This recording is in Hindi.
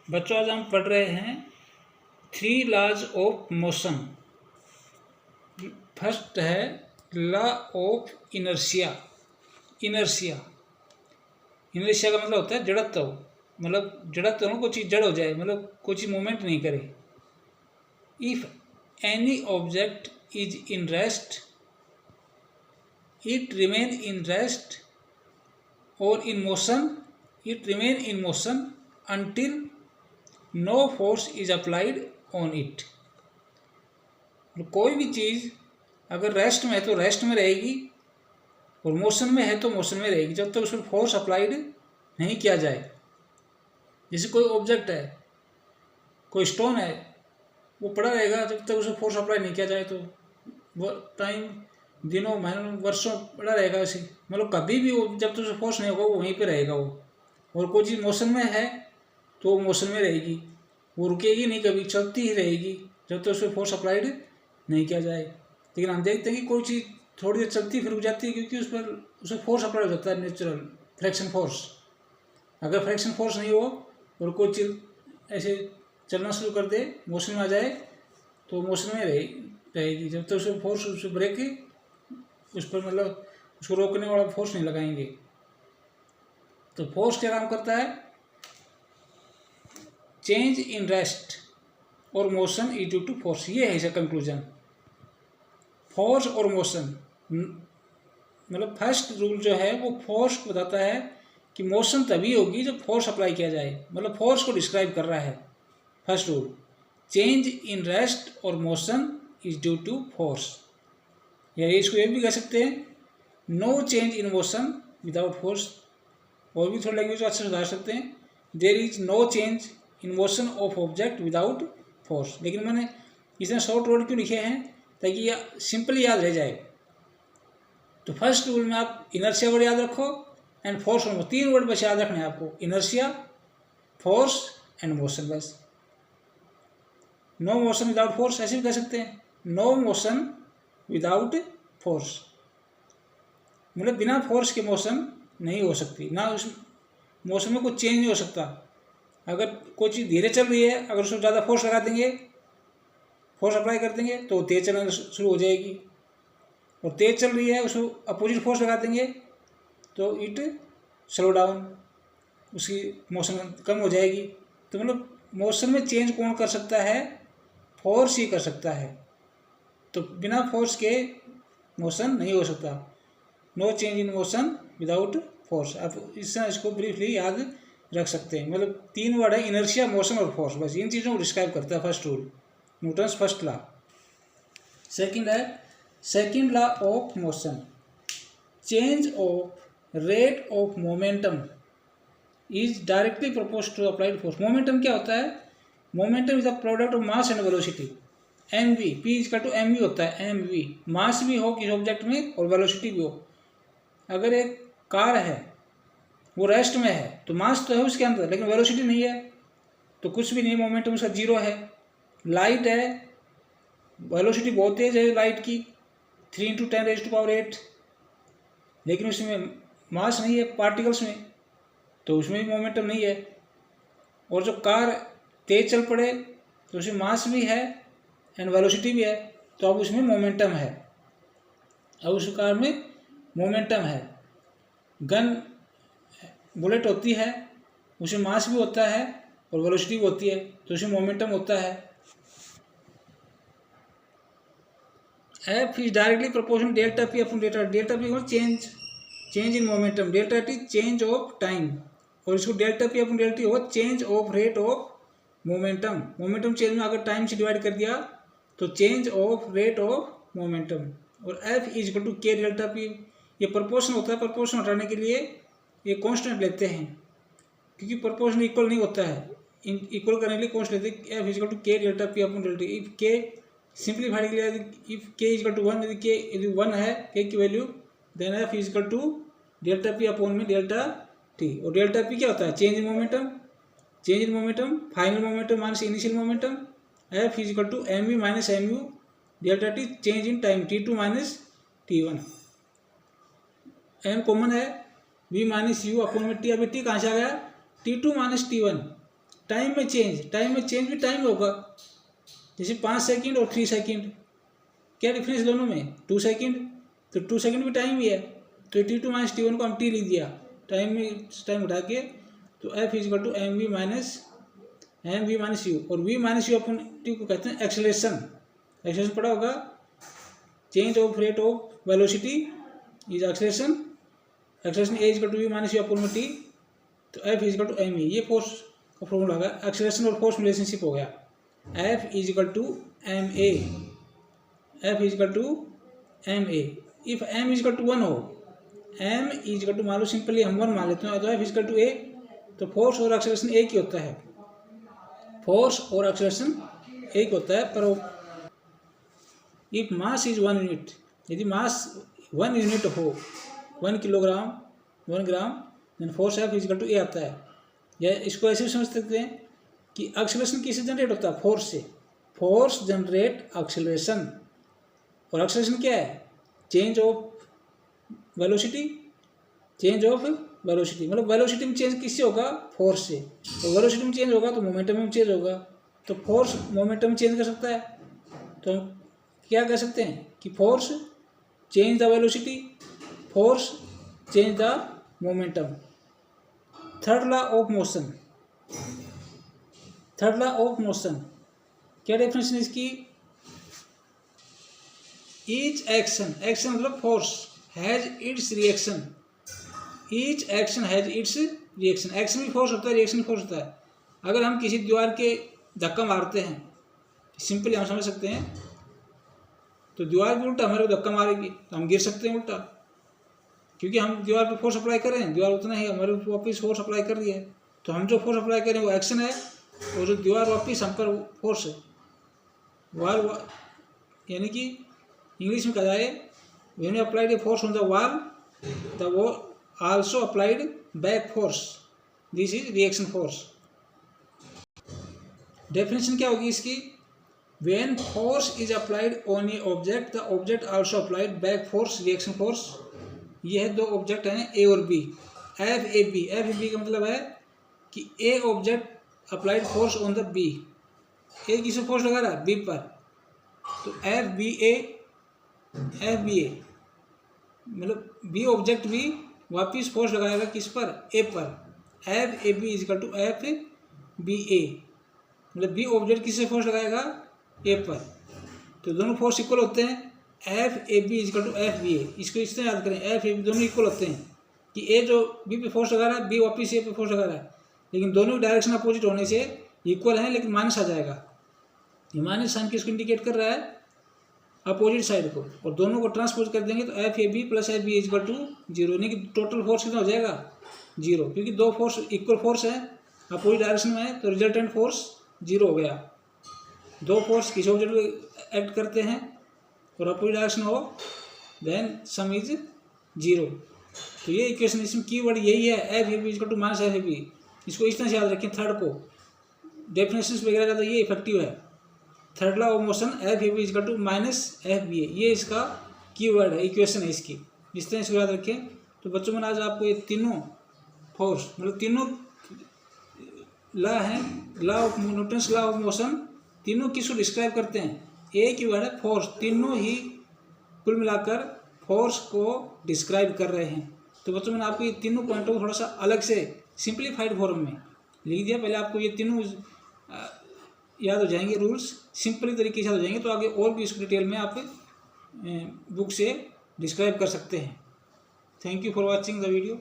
बच्चों आज हम पढ़ रहे हैं 3 लॉज ऑफ मोशन। फर्स्ट है law of inertia. Inertia inertia का मतलब होता है जड़त्व। मतलब जड़त्व कोई चीज़ जड़ हो जाए, मतलब कोई चीज़ मूवमेंट नहीं करे। If any object is in rest it remain in rest, or in motion it remain in motion until no force is applied on it। कोई भी चीज़ अगर रेस्ट में है तो रेस्ट में रहेगी, और मोशन में है तो मोशन में रहेगी जब तक उस पर फोर्स अप्लाइड नहीं किया जाए। जैसे कोई ऑब्जेक्ट है, कोई स्टोन है, वो पड़ा रहेगा जब तक उसे फोर्स अप्लाई नहीं किया जाए। तो वो टाइम दिनों महीनों वर्षों पड़ा रहेगा ऐसे, मतलब कभी भी वो जब तक उसे फोर्स नहीं होगा वो वहीं पे रहेगा वो। और कोई चीज़ मोशन में है तो वो मोशन में रहेगी, वो रुकेगी नहीं, कभी चलती ही रहेगी जब तक उस पर फोर्स अप्लाइड नहीं किया जाए। लेकिन हम देखते हैं कि कोई चीज़ थोड़ी देर चलती फिर रुक जाती है, क्योंकि उस पर फोर्स अप्लाई हो जाता है, नेचुरल फ्रैक्शन फोर्स। अगर फ्रैक्शन फोर्स नहीं हो और कोई चीज़ ऐसे चलना शुरू कर दे, मोशन में आ जाए, तो मोशन में रहेगी जब तक उस पर फोर्स, उस ब्रेक उस पर मतलब उसको रोकने वाला फोर्स नहीं लगाएंगे। तो फोर्स क्या काम करता है? चेंज इन रेस्ट और motion is due to force. ये है इसका कंक्लूजन। फोर्स और मोशन, मतलब फर्स्ट रूल जो है वो फोर्स को बताता है कि मोशन तभी होगी जब फोर्स अप्लाई किया जाए, मतलब फोर्स को डिस्क्राइब कर रहा है first rule. Change in rest और motion is due to force. या इसको ये भी कह सकते हैं no change in motion without force. और भी थोड़ा लैंग्वेज अच्छे से सुधार सकते हैं, there is no change in motion of object without force. लेकिन मैंने इसमें शॉर्ट वर्ड क्यों लिखे हैं? ताकि यह सिंपली याद रह जाए। तो फर्स्ट रूल में आप इनर्शिया वर्ड याद रखो एंड फोर्स वर्ड, 3 वर्ड बस याद रखना है आपको, इनर्शिया, फोर्स एंड मोशन। बस नो मोशन विदाउट फोर्स ऐसे भी कह सकते हैं, नो मोशन विदाउट फोर्स, मतलब बिना फोर्स के मोशन नहीं हो सकती, ना उस मोशन में कोई चेंज नहीं हो सकता। अगर कोई चीज़ धीरे चल रही है, अगर उसको ज़्यादा फोर्स लगा देंगे, फोर्स अप्लाई कर देंगे तो तेज चलना शुरू हो जाएगी। और तेज चल रही है, उसको अपोजिट फोर्स लगा देंगे तो इट स्लो डाउन, उसकी मोशन कम हो जाएगी। तो मतलब मोशन में चेंज कौन कर सकता है? फोर्स ही कर सकता है। तो बिना फोर्स के मोशन नहीं हो सकता। No change in motion without force. आप इसको ब्रीफली याद रख सकते हैं। मतलब 3 वर्ड है, इनर्शिया, मोशन और फोर्स। बस इन चीज़ों को डिस्क्राइब करता है first rule, Newton's first law. Second है second law of motion. Change of rate of momentum is directly proportional to applied force. Momentum क्या होता है? Momentum is the product of mass and velocity. M V, P equal to M V होता है। एम वी मास भी हो किसी ऑब्जेक्ट में और वेलोसिटी भी हो। अगर एक कार है वो रेस्ट में है तो मास तो है उसके अंदर, लेकिन वेलोसिटी नहीं है, तो कुछ भी नहीं, मोमेंटम उसका जीरो है। लाइट है, वेलोसिटी बहुत तेज है लाइट की, 3 × 10⁸, लेकिन उसमें मास नहीं है पार्टिकल्स में, तो उसमें भी मोमेंटम नहीं है। और जो कार तेज चल पड़े तो उसमें मास भी है एंड वेलोसिटी भी है, तो अब उसमें मोमेंटम है। अब उस कार में मोमेंटम है। गन, बुलेट होती है, उसमें मास भी होता है और वेलोसिटी भी होती है, तो उसमें मोमेंटम होता है। F is directly proportional delta P upon delta. Delta P को change in momentum, delta T change of time, और इसको delta P upon delta T हो change of rate of momentum. Momentum change में अगर टाइम से डिवाइड कर दिया तो change of rate of momentum. और F is equal to K delta P. ये प्रोपोर्शन होता है, प्रोपोर्शन हटाने के लिए ये कांस्टेंट लेते हैं, क्योंकि प्रोपोर्शन इक्वल नहीं होता है। इक्वल करने के लिए कांस्टेंट लेते हैं, F is equal to K delta P upon delta. If के सिंप्लीफाई के लिए, इफ के इज इक्वल टू 1, यदि 1 है के की value, then F is equal to delta P upon में डेल्टा टी। और डेल्टा पी क्या होता है? Change in momentum. Change in momentum, final momentum minus initial momentum. F is equal to M V minus M U delta T, change in time T2 minus T1। M common है, वी माइनस यू अपॉन में टी। अभी टी कहाँ से आ गया? T2 minus T1। टाइम में चेंज भी टाइम होगा, जैसे 5 सेकंड और 3 सेकंड, क्या डिफरेंस दोनों में? 2 सेकंड, तो 2 सेकंड भी टाइम ही है, तो T2 माइनस T1 को हम T लिख दिया, टाइम उठा के, तो F is equal to M V minus U, और V minus U upon T को कहते हैं एक्सेलरेशन पड़ा होगा, change of rate of velocity is acceleration A equal to V minus U upon में टी, तो F is equal to M A, ये फोर्स का फॉर्मूला होगा, एक्सेलरेशन और फोर्स रिलेशनशिप हो गया, F is equal to M A, F is equal to M A, if M is equal to 1 हो, M इजिकल टू मान लो सिंपली हम 1 मान लेते हैं, तो F इजिकल टू ए, तो फोर्स और एक्सेलरेशन एक ही होता है, फोर्स और एक्सेलरेशन एक होता है, पर इफ मास इज 1 यूनिट, यदि मास 1 यूनिट हो, 1 kilogram 1 gram, then force F is equal to A आता है। या इसको ऐसे भी समझ सकते हैं कि एक्सेलरेशन किससे जनरेट होता है? फोर्स से, फोर्स जनरेट एक्सेलरेशन, और एक्सेलरेशन क्या है? चेंज ऑफ वेलोसिटी, मतलब वेलोसिटी में चेंज किससे होगा? फोर्स से, तो वेलोसिटी में चेंज होगा तो मोमेंटम में चेंज होगा, तो फोर्स मोमेंटम चेंज कर सकता है, तो हम क्या कह सकते हैं कि force change the velocity, force change the momentum. Third law of motion, क्या डेफिनेशन है इसकी? ईच एक्शन मतलब force has its reaction, each action has its reaction, action भी फोर्स होता है, रिएक्शन भी फोर्स होता है। अगर हम किसी दीवार के धक्का मारते हैं, सिंपली हम समझ सकते हैं, तो दीवार भी उल्टा हमारे को धक्का मारेगी तो हम गिर सकते हैं उल्टा, क्योंकि हम दीवार पर फोर्स अप्लाई कर रहे हैं, दीवार उतना ही हमारे वापस फोर्स अप्लाई कर रही है, तो हम जो फोर्स अप्लाई कर रहे हैं वो एक्शन है, और जो दीवार वापस हम पर फोर्स है वॉल, यानी कि इंग्लिश में कहा जाए when you applied a force on the wall, the wall also applied back force, this is reaction force. Definition क्या होगी इसकी? When force is applied on A object, the object also applied back force, reaction force. ये है दो ऑब्जेक्ट हैं ए और बी, एफ ए बी का मतलब है कि A object applied force on the B, A किसे फोर्स लगा रहा है? बी पर, तो एफ बी ए मतलब बी ऑब्जेक्ट भी वापिस फोर्स लगाएगा किस पर? ए पर, F A B is equal to F B A, मतलब बी ऑब्जेक्ट किससे फोर्स लगाएगा? ए पर, तो दोनों फोर्स इक्वल होते हैं, F A B is equal to F B A. इसको इस तरह याद करें, एफ ए बी दोनों इक्वल होते हैं कि ए जो बी पे फोर्स लगा रहा है, बी वापिस ए पे फोर्स लगा रहा है, लेकिन दोनों डायरेक्शन अपोजिट होने से इक्वल हैं, लेकिन माइनस आ जाएगा। ये माइनस साइन किसको इंडिकेट कर रहा है? अपोजिट साइड को, और दोनों को ट्रांसपोज कर देंगे तो F A B plus F B is equal to 0, यानी कि टोटल फोर्स कितना हो जाएगा? 0, क्योंकि दो फोर्स इक्वल फोर्स है, अपोजिट डायरेक्शन में है, तो रिजल्टेंट फोर्स 0 हो गया। दो फोर्स किसी ऑब्जेक्ट पे एक्ट करते हैं और अपोजिट डायरेक्शन हो, देन सम इज 0। तो ये इक्वेशन, इसमें कीवर्ड यही है, F A B is equal to minus F A B. इसको इस तरह से याद रखें, थर्ड को डेफिनेशन वगैरह का तो ये इफेक्टिव है। Third law of motion, F A B is equal to minus F B A, ये इसका कीवर्ड है, इक्वेशन है इसकी, इस तरह इसको याद रखें। तो बच्चों में आज आपको ये तीनों फोर्स, मतलब तीनों लॉ हैं, न्यूटन्स लॉ ऑफ मोशन, तीनों किसको डिस्क्राइब करते हैं? एक ही वर्ड है फोर्स, तीनों ही कुल मिलाकर फोर्स को डिस्क्राइब कर रहे हैं। तो बच्चों मैंने आपको ये तीनों पॉइंटों को थोड़ा सा अलग से सिंप्लीफाइड फॉर्म में लिख दिया। पहले आपको ये तीनों याद हो जाएंगे, रूल्स सिंपली तरीके से याद हो जाएंगे, तो आगे और भी इसको डिटेल में आप बुक से डिस्क्राइब कर सकते हैं। Thank you for watching the video.